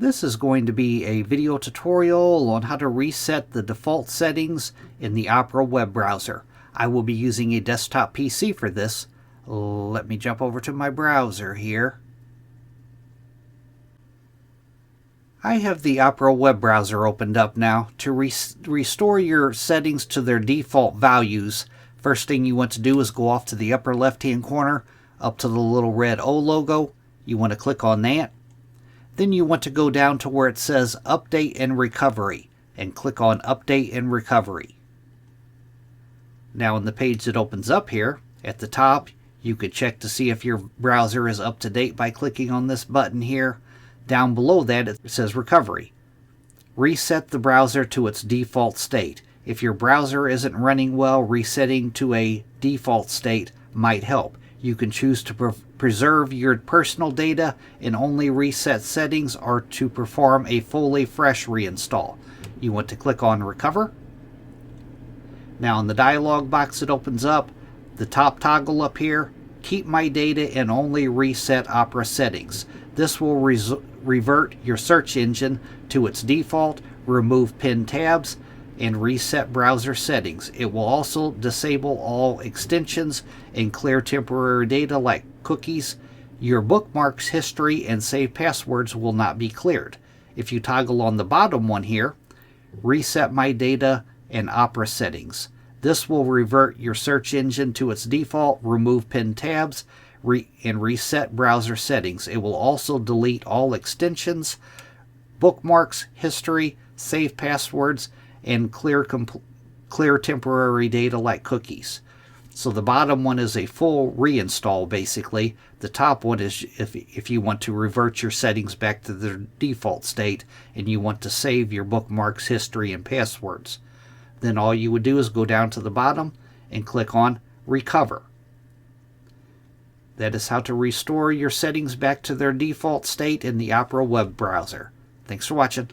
This is going to be a video tutorial on how to reset the default settings in the Opera web browser. I will be using a desktop PC for this. Let me jump over to my browser here. I have the Opera web browser opened up now. To restore your settings to their default values, first thing you want to do is go off to the upper left-hand corner, up to the little red O logo. You want to click on that. Then you want to go down to where it says Update and Recovery and click on Update and Recovery. Now in the page that opens up here, at the top, you could check to see if your browser is up to date by clicking on this button here. Down below that it says Recovery. Reset the browser to its default state. If your browser isn't running well, resetting to a default state might help. You can choose to preserve your personal data and only reset settings, or to perform a fully fresh reinstall. You want to click on Recover. Now in the dialog box that opens up, the top toggle up here, Keep My Data and Only Reset Opera Settings. This will revert your search engine to its default, remove pinned tabs, and reset browser settings. It will also disable all extensions and clear temporary data like cookies. Your bookmarks, history, and saved passwords will not be cleared. If you toggle on the bottom one here, Reset My Data and Opera Settings. This will revert your search engine to its default, remove pinned tabs, and reset browser settings. It will also delete all extensions, bookmarks, history, saved passwords, and clear temporary data like cookies. So the bottom one is a full reinstall basically. The top one is if you want to revert your settings back to their default state and you want to save your bookmarks, history, and passwords. Then all you would do is go down to the bottom and click on Recover. That is how to restore your settings back to their default state in the Opera web browser. Thanks for watching.